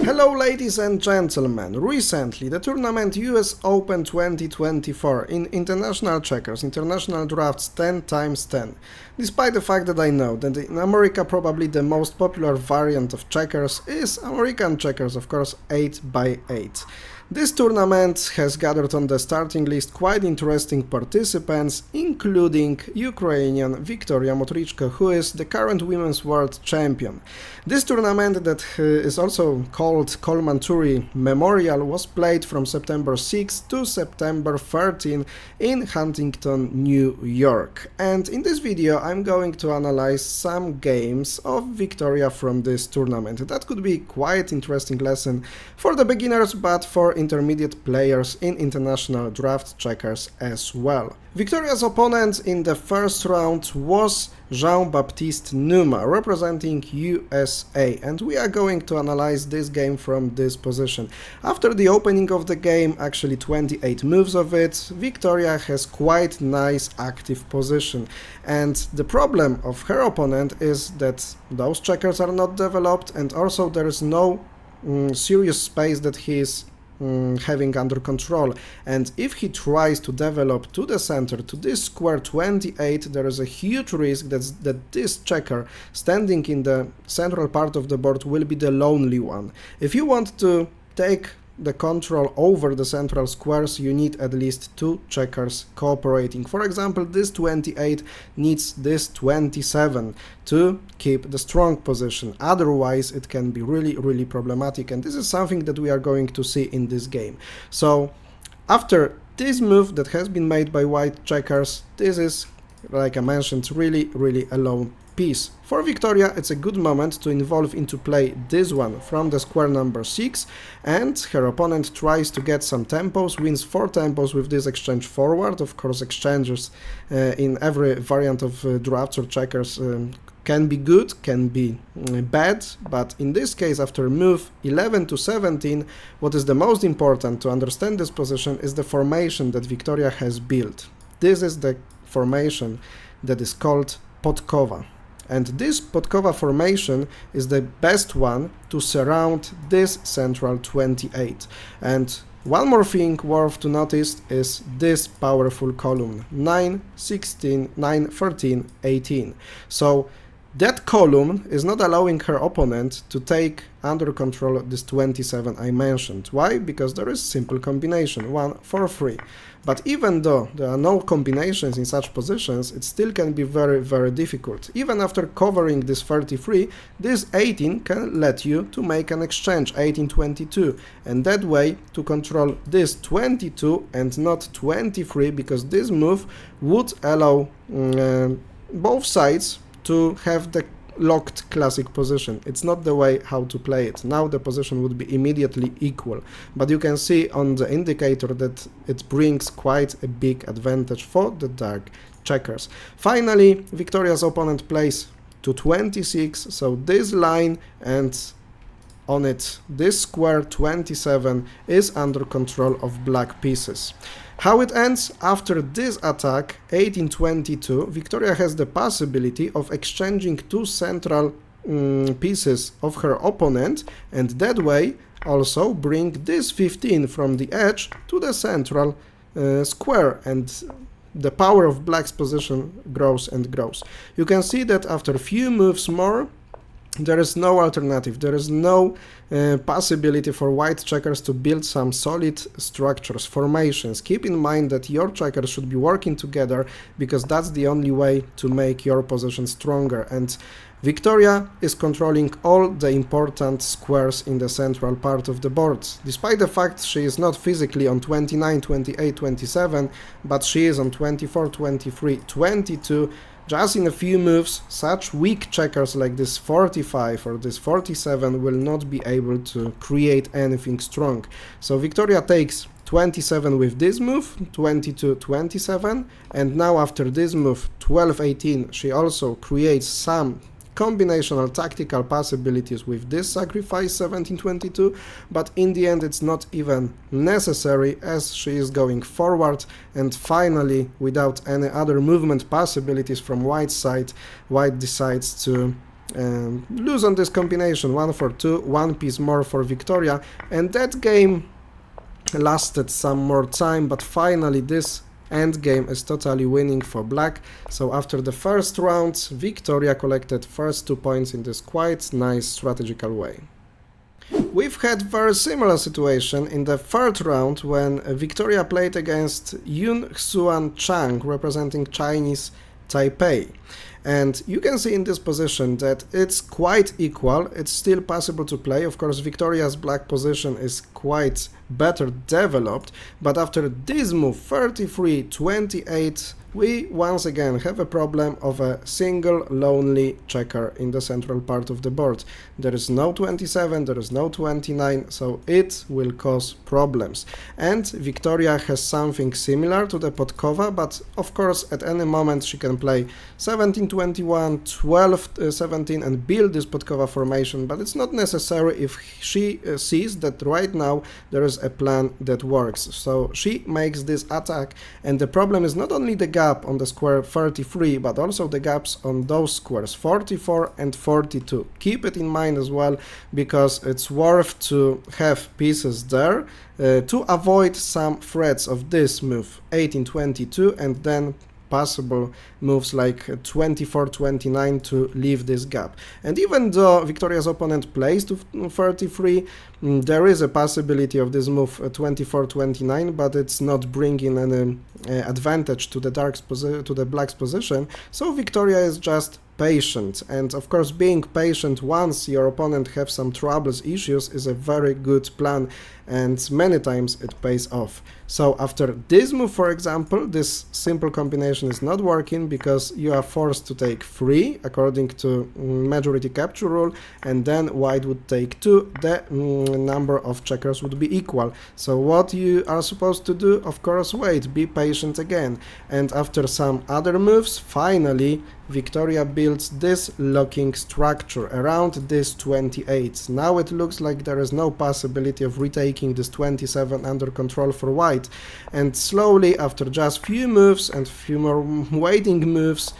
Hello ladies and gentlemen, recently the tournament US Open 2024 in international checkers, international drafts 10x10. Despite the fact that I know that in America probably the most popular variant of checkers is American checkers, of course 8x8. This tournament has gathered on the starting list quite interesting participants, including Ukrainian Viktoria MOTRICHKO, who is the current women's world champion. This tournament, that is also called Coleman Turi Memorial, was played from September 6 to September 13 in Huntington, New York. And in this video I'm going to analyze some games of Viktoria from this tournament. That could be quite interesting lesson for the beginners, but for intermediate players in international draft checkers as well. Viktoria's opponent in the first round was Jean-Baptiste Numa, representing USA, and we are going to analyze this game from this position. After the opening of the game, actually 28 moves of it, Viktoria has quite nice active position, and the problem of her opponent is that those checkers are not developed, and also there is no serious space that he is having under control, and if he tries to develop to the center, to this square 28, there is a huge risk that this checker standing in the central part of the board will be the lonely one. If you want to take the control over the central squares, you need at least two checkers cooperating. For example, this 28 needs this 27 to keep the strong position, otherwise it can be really problematic, and this is something that we are going to see in this game. So after this move that has been made by white checkers, this is, like I mentioned, really a lone piece. For Viktoria, it's a good moment to involve into play this one from the square number 6, and her opponent tries to get some tempos, wins 4 tempos with this exchange forward. Of course, exchanges in every variant of drafts or checkers can be good, can be bad, but in this case, after move 11 to 17, what is the most important to understand this position is the formation that Viktoria has built. This is the formation that is called Podkova. And this Podkova formation is the best one to surround this central 28. And one more thing worth to notice is this powerful column 9, 16, 9, 13, 18. So that column is not allowing her opponent to take under control this 27 I mentioned. Why? Because there is simple combination 1 for 3. But even though there are no combinations in such positions, it still can be very difficult. Even after covering this 33, this 18 can let you to make an exchange 18-22, and that way to control this 22 and not 23, because this move would allow both sides to have the locked classic position. It's not the way how to play it. Now the position would be immediately equal, but you can see on the indicator that it brings quite a big advantage for the dark checkers. Finally, Viktoria's opponent plays to 26, so this line, and on it this square 27 is under control of black pieces. How it ends? After this attack 18-22, Viktoria has the possibility of exchanging two central pieces of her opponent, and that way also bring this 15 from the edge to the central square, and the power of black's position grows and grows. You can see that after a few moves more, there is no alternative, there is no possibility for white checkers to build some solid structures, formations. Keep in mind that your checkers should be working together, because that's the only way to make your position stronger, and Viktoria is controlling all the important squares in the central part of the board. Despite the fact she is not physically on 29, 28, 27, but she is on 24, 23, 22, just in a few moves. Such weak checkers like this 45 or this 47 will not be able to create anything strong. So Viktoria takes 27 with this move, 22, 27, and now after this move 12, 18, she also creates some combinational tactical possibilities with this sacrifice 17-22, but in the end it's not even necessary, as she is going forward, and finally, without any other movement possibilities from white's side, white decides to lose on this combination, 1 for 2, one piece more for Viktoria, and that game lasted some more time, but finally this endgame is totally winning for black. So after the first round, Viktoria collected first 2 points in this quite nice strategical way. We've had very similar situation in the third round when Viktoria played against Yun Xuan Chang, representing Chinese Taipei. And you can see in this position that it's quite equal, it's still possible to play. Of course, Viktoria's black position is quite better developed, but after this move, 33-28, we once again have a problem of a single lonely checker in the central part of the board. There is no 27, there is no 29, so it will cause problems. And Viktoria has something similar to the Podkova, but of course at any moment she can play 17-21, 12-17 and build this Podkova formation, but it's not necessary if she sees that right now there is a plan that works. So she makes this attack, and the problem is not only the gap on the square 33, but also the gaps on those squares 44 and 42. Keep it in mind as well, because it's worth to have pieces there to avoid some threats of this move 18-22 and then possible moves like 24-29 to leave this gap. And even though Viktoria's opponent plays to 33, there is a possibility of this move 24-29, but it's not bringing any advantage to the black's position. So Viktoria is just patient, and of course being patient once your opponent have some troubles, issues, is a very good plan, and many times it pays off. So after this move, for example, this simple combination is not working because you are forced to take 3 according to majority capture rule, and then white would take 2, the number of checkers would be equal. So what you are supposed to do, of course, wait, be patient again, and after some other moves, finally Viktoria builds this locking structure around this 28. Now it looks like there is no possibility of retaking this 27 under control for white, and slowly after just few moves and few more waiting moves,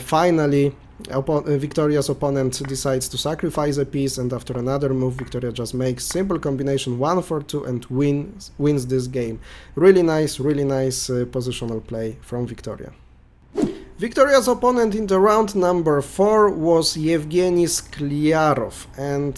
finally Viktoria's opponent decides to sacrifice a piece, and after another move Viktoria just makes simple combination 1 for 2 and wins this game. Really nice positional play from Viktoria. Viktoria's opponent in the round number 4 was Yevgeny Skliarov, and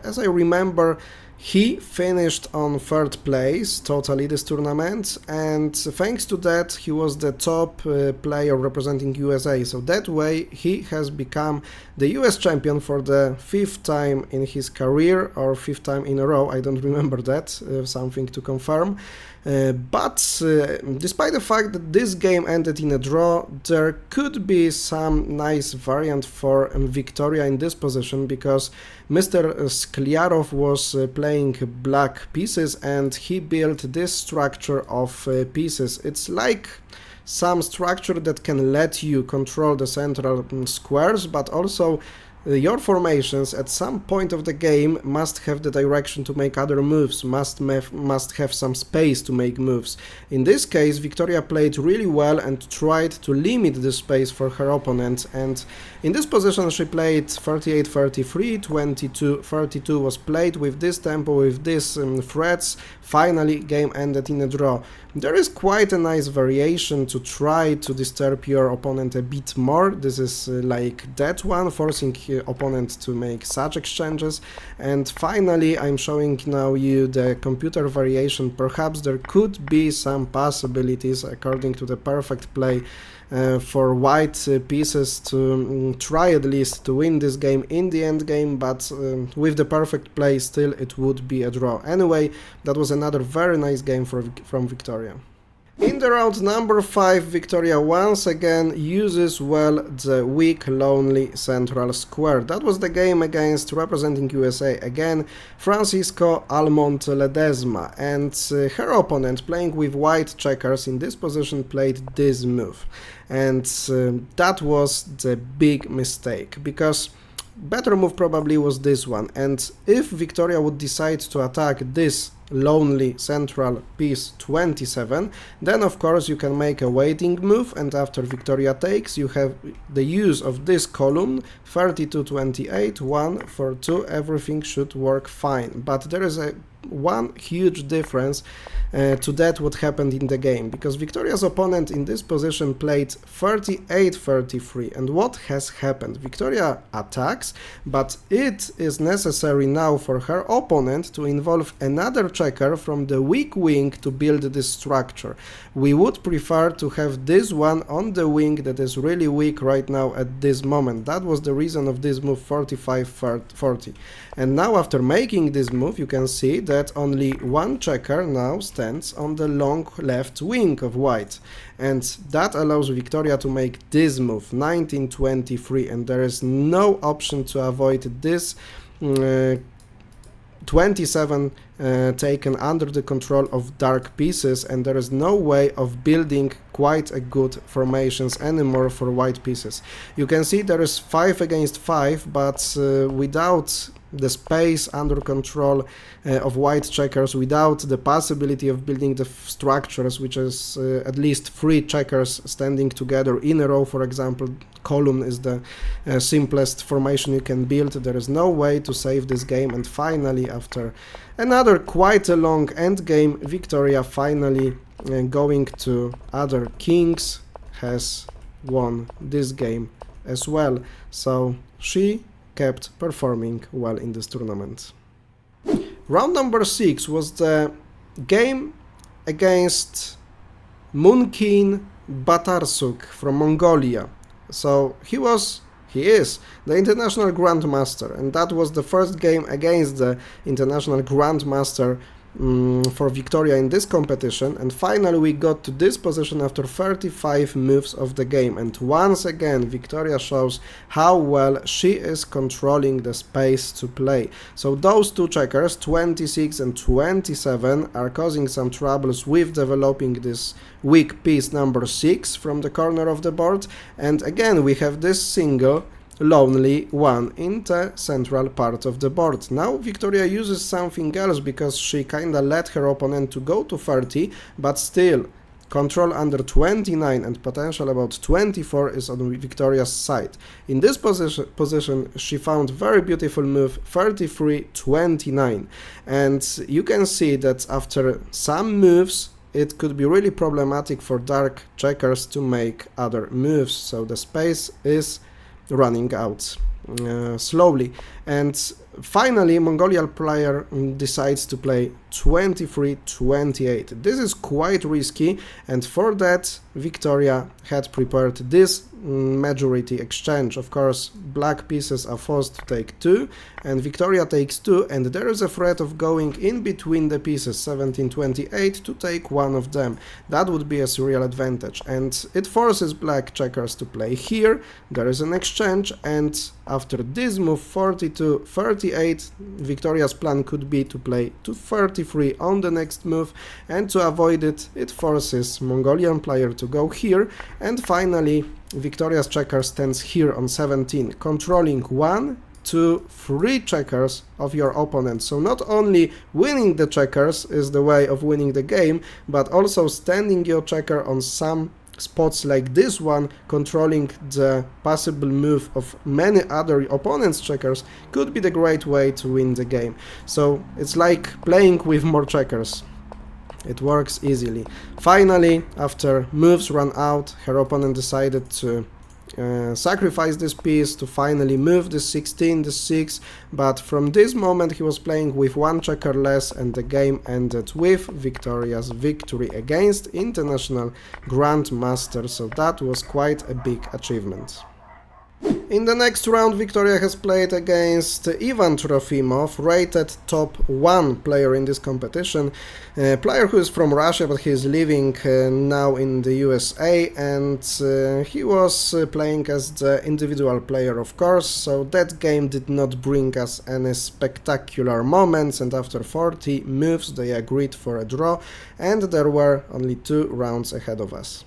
as I remember, he finished on 3rd place totally this tournament, and thanks to that he was the top player representing USA, so that way he has become the US champion for the 5th time in his career, or 5th time in a row, I don't remember that, something to confirm. But despite the fact that this game ended in a draw, there could be some nice variant for Viktoria in this position, because Mr. Skliarov was playing black pieces and he built this structure of pieces. It's like some structure that can let you control the central squares, but also your formations at some point of the game must have the direction to make other moves, must have some space to make moves. In this case, Viktoria played really well and tried to limit the space for her opponent, and in this position she played 38-33, 22-32 was played with this tempo, with these threats. Finally, game ended in a draw. There is quite a nice variation to try to disturb your opponent a bit more. This is like that one, forcing your opponent to make such exchanges. And finally, I'm showing now you the computer variation. Perhaps there could be some possibilities according to the perfect play for white pieces to try at least to win this game in the end game, but with the perfect play still it would be a draw. Anyway, that was another very nice game from Viktoria. In the round number 5, Viktoria once again uses well the weak, lonely central square. That was the game against representing USA again, Francisco Almonte Ledesma, and her opponent, playing with white checkers in this position, played this move. And that was the big mistake, because better move probably was this one, and if Viktoria would decide to attack this lonely central piece 27, then of course you can make a waiting move, and after Viktoria takes, you have the use of this column 32-28, 1 for 2, everything should work fine. But there is one huge difference to that what happened in the game, because Viktoria's opponent in this position played 38-33, and what has happened? Viktoria attacks, but it is necessary now for her opponent to involve another checker from the weak wing to build this structure. We would prefer to have this one on the wing that is really weak right now at this moment. That was the reason of this move 45-40. And now after making this move, you can see that only one checker now stands on the long left wing of white, and that allows Viktoria to make this move 19-23, and there is no option to avoid this 27 taken under the control of dark pieces, and there is no way of building quite a good formations anymore for white pieces. You can see there is 5 against 5, but without the space under control of white checkers, without the possibility of building the structures, which is at least 3 checkers standing together in a row, for example. Column is the simplest formation you can build. There is no way to save this game, and finally, after another quite a long end game, Viktoria finally going to other kings has won this game as well. So she kept performing well in this tournament. Round number 6 was the game against Munkin Batarsuk from Mongolia. So he is the international grandmaster, and that was the first game against the international grandmaster for Viktoria in this competition, and finally we got to this position after 35 moves of the game, and once again Viktoria shows how well she is controlling the space to play. So those two checkers, 26 and 27, are causing some troubles with developing this weak piece number 6 from the corner of the board, and again we have this single lonely one in the central part of the board. Now Viktoria uses something else, because she kinda let her opponent to go to 30, but still control under 29 and potential about 24 is on Viktoria's side. In this position she found very beautiful move 33-29, and you can see that after some moves it could be really problematic for dark checkers to make other moves, so the space is running out slowly, and finally Mongolian player decides to play 23-28. This is quite risky, and for that Viktoria had prepared this majority exchange. Of course, black pieces are forced to take 2, and Viktoria takes 2, and there is a threat of going in between the pieces 17-28 to take one of them. That would be a serial advantage, and it forces black checkers to play here. There is an exchange, and after this move 40-38, Viktoria's plan could be to play to 33 on the next move, and to avoid it, it forces Mongolian player to go here, and finally Viktoria's checker stands here on 17, controlling 1, 2, 3 checkers of your opponent. So not only winning the checkers is the way of winning the game, but also standing your checker on some spots like this one, controlling the possible move of many other opponent's checkers, could be the great way to win the game. So it's like playing with more checkers. It works easily. Finally, after moves run out, her opponent decided to sacrifice this piece to finally move the 16, the 6, but from this moment he was playing with 1 checker less, and the game ended with Viktoria's victory against international grandmaster, so that was quite a big achievement. In the next round, Viktoria has played against Ivan Trofimov, rated top 1 player in this competition, a player who is from Russia, but he is living now in the USA, and he was playing as the individual player, of course, so that game did not bring us any spectacular moments, and after 40 moves they agreed for a draw, and there were only 2 rounds ahead of us.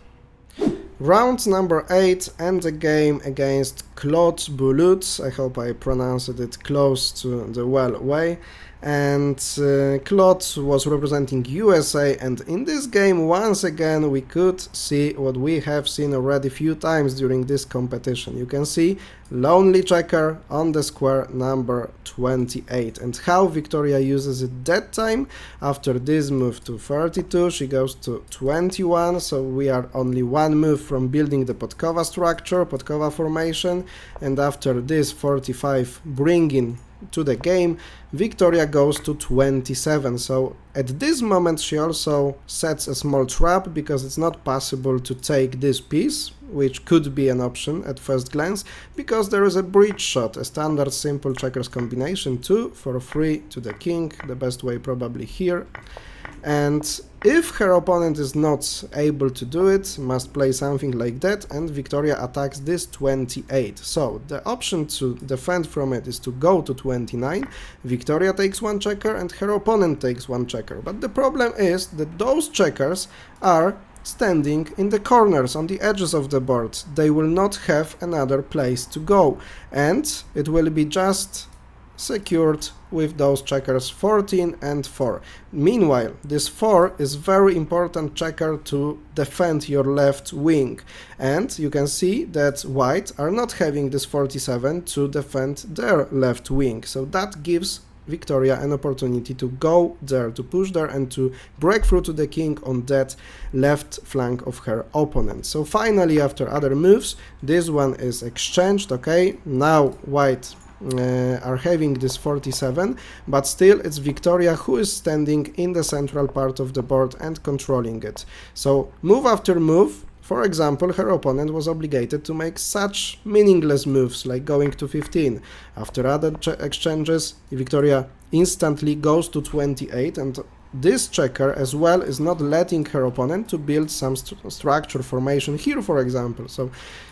Round number 8, and a game against Claude Boulut. I hope I pronounced it close to the well way. And Claude was representing USA, and in this game once again we could see what we have seen already few times during this competition. You can see lonely checker on the square number 28, and how Viktoria uses it that time. After this move to 32 she goes to 21, so we are only one move from building the Podkova structure, Podkova formation, and after this 45 bringing to the game, Viktoria goes to 27. So at this moment she also sets a small trap, because it's not possible to take this piece, which could be an option at first glance, because there is a bridge shot, a standard simple checkers combination, 2 for 3 to the king, the best way probably here. And if her opponent is not able to do it, must play something like that, and Viktoria attacks this 28. So the option to defend from it is to go to 29. Viktoria takes one checker and her opponent takes one checker. But the problem is that those checkers are standing in the corners, on the edges of the board. They will not have another place to go, and it will be just secured with those checkers 14 and 4. Meanwhile, this 4 is very important checker to defend your left wing, and you can see that white are not having this 47 to defend their left wing, so that gives Viktoria an opportunity to go there, to push there, and to break through to the king on that left flank of her opponent. So finally, after other moves, this one is exchanged. Okay, now white are having this 47, but still it's Viktoria who is standing in the central part of the board and controlling it. So move after move, for example, her opponent was obligated to make such meaningless moves like going to 15. After other exchanges, Viktoria instantly goes to 28, and this checker as well is not letting her opponent to build some structure formation here, for example. So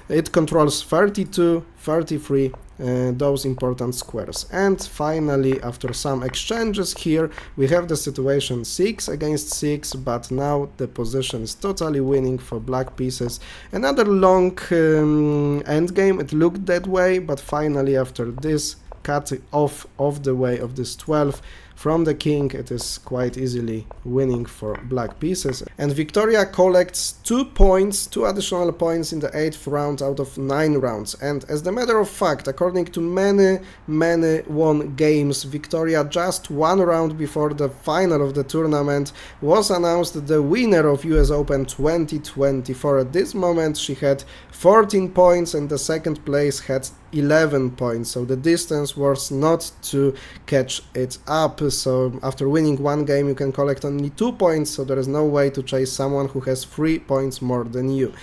it controls 32, 33, those important squares. And finally, after some exchanges here, we have the situation 6 against 6, but now the position is totally winning for black pieces. Another long endgame, it looked that way, but finally after this cut off of the way of this 12 from the king, it is quite easily winning for black pieces. And Viktoria collects 2 points, 2 additional points in the 8th round out of 9 rounds. And as a matter of fact, according to many won games, Viktoria just 1 round before the final of the tournament was announced the winner of US Open 2024. At this moment she had 14 points and the second place had 11 points, so the distance was not to catch it up. So after winning 1 game you can collect only 2 points, so there is no way to chase someone who has 3 points more than you.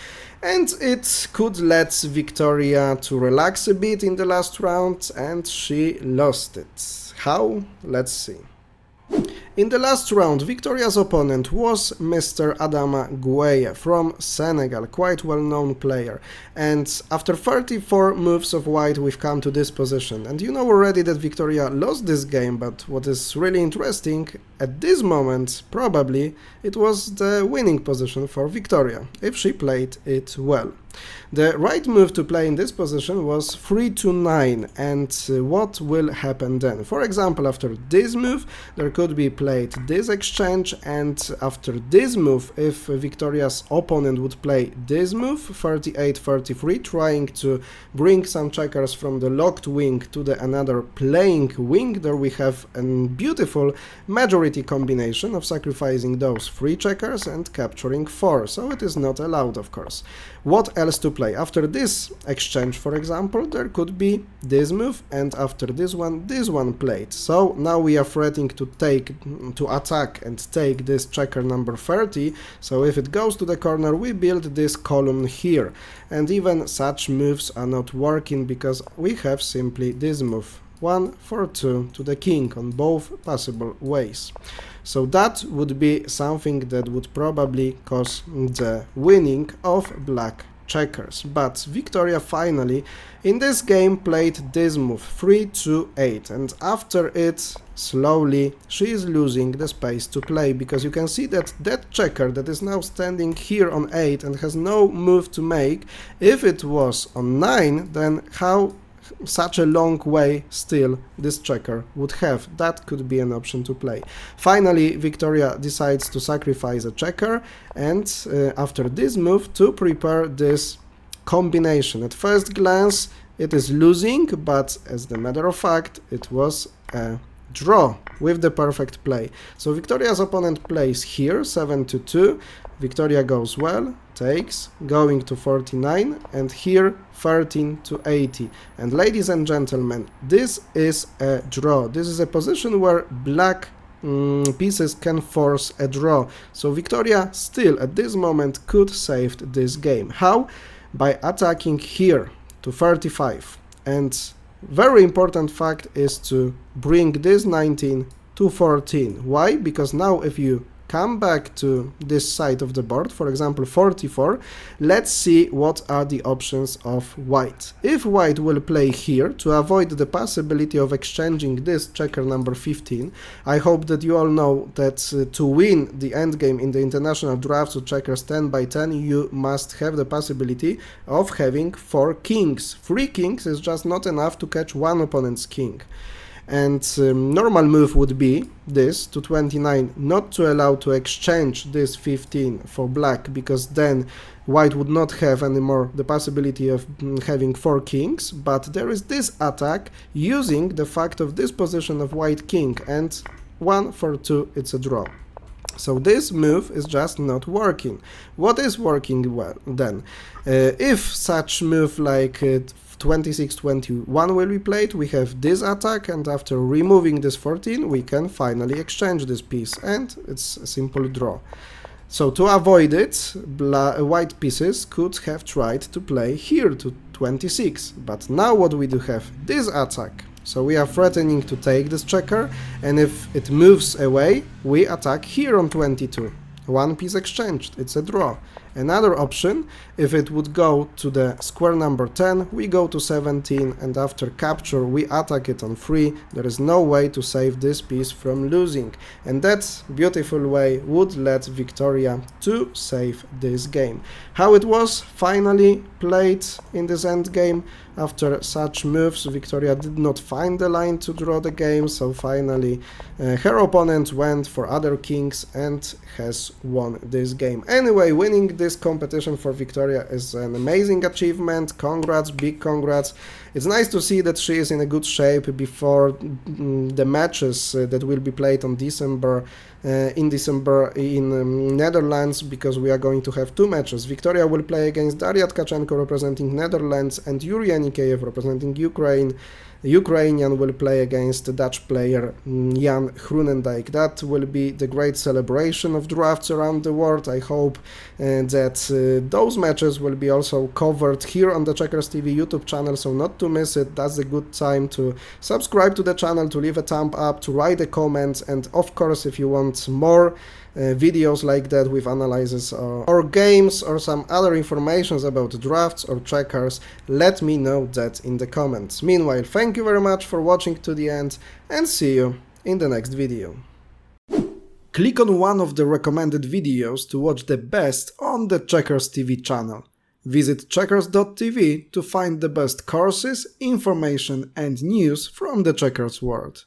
And it could let Viktoria to relax a bit in the last round, and she lost it. How? Let's see. In the last round, Viktoria's opponent was Mr. Adama Gueye from Senegal, quite well-known player. And after 34 moves of white, we've come to this position. And you know already that Viktoria lost this game, but what is really interesting, at this moment, probably, it was the winning position for Viktoria, if she played it well. The right move to play in this position was 3 to 9, and what will happen then? For example, after this move, there could be played this exchange, and after this move, if Viktoria's opponent would play this move, 38-33, trying to bring some checkers from the locked wing to the another playing wing, there we have a beautiful majority combination of sacrificing those 3 checkers and capturing 4, so it is not allowed, of course. What else to play? After this exchange, for example, there could be this move, and after this one played. So now we are threatening to attack and take this checker number 30, so if it goes to the corner, we build this column here. And even such moves are not working, because we have simply this move. 1 for 2 to the king on both possible ways. So that would be something that would probably cause the winning of black checkers. But Viktoria finally in this game played this move, 3 to 8, and after it slowly she is losing the space to play, because you can see that that checker that is now standing here on 8 and has no move to make, if it was on 9, then how such a long way still this checker would have. That could be an option to play. Finally, Viktoria decides to sacrifice a checker, and after this move to prepare this combination. At first glance it is losing, but as a matter of fact it was a draw with the perfect play. So Viktoria's opponent plays here 7-2. Viktoria goes well, takes, going to 49, and here 13-80. And ladies and gentlemen, this is a draw. This is a position where black pieces can force a draw. So Viktoria still at this moment could save this game. How? By attacking here to 35. And very important fact is to bring this 19 to 14. Why? Because now if you come back to this side of the board, for example 44, let's see what are the options of white. If white will play here to avoid the possibility of exchanging this checker number 15, I hope that you all know that to win the endgame in the international drafts of checkers 10 by 10, you must have the possibility of having 4 kings. 3 kings is just not enough to catch one opponent's king. And normal move would be this to 29, not to allow to exchange this 15 for black, because then white would not have anymore the possibility of having 4 kings, but there is this attack using the fact of this position of white king, and 1 for 2 it's a draw. So this move is just not working. What is working well then? If such move like 26-21 will be played, we have this attack, and after removing this 14 we can finally exchange this piece, and it's a simple draw. So to avoid it, white pieces could have tried to play here to 26, but now what we do have? This attack. So we are threatening to take this checker, and if it moves away, we attack here on 22. 1 piece exchanged, it's a draw. Another option, if it would go to the square number 10, we go to 17, and after capture we attack it on 3. There is no way to save this piece from losing, and that beautiful way would let Viktoria to save this game. How it was finally played in this endgame? After such moves, Viktoria did not find the line to draw the game, so finally her opponent went for other kings and has won this game. Anyway, winning this competition for Viktoria is an amazing achievement. Congrats, big congrats. It's nice to see that she is in a good shape before the matches that will be played on December in Netherlands, because we are going to have 2 matches. Viktoria will play against Daria Tkachenko representing Netherlands, and Yuri Anikeyev representing Ukraine. The Ukrainian will play against the Dutch player Jan Groenendijk. That will be the great celebration of drafts around the world. I hope that those matches will be also covered here on the checkersTV YouTube channel, so not to miss it. That's a good time to subscribe to the channel, to leave a thumb up, to write a comment, and of course if you want more videos like that with analysis or games or some other informations about drafts or checkers, let me know that in the comments. Meanwhile, thank you very much for watching to the end, and see you in the next video. Click on one of the recommended videos to watch the best on the checkersTV channel. Visit checkers.tv to find the best courses, information and news from the checkers world.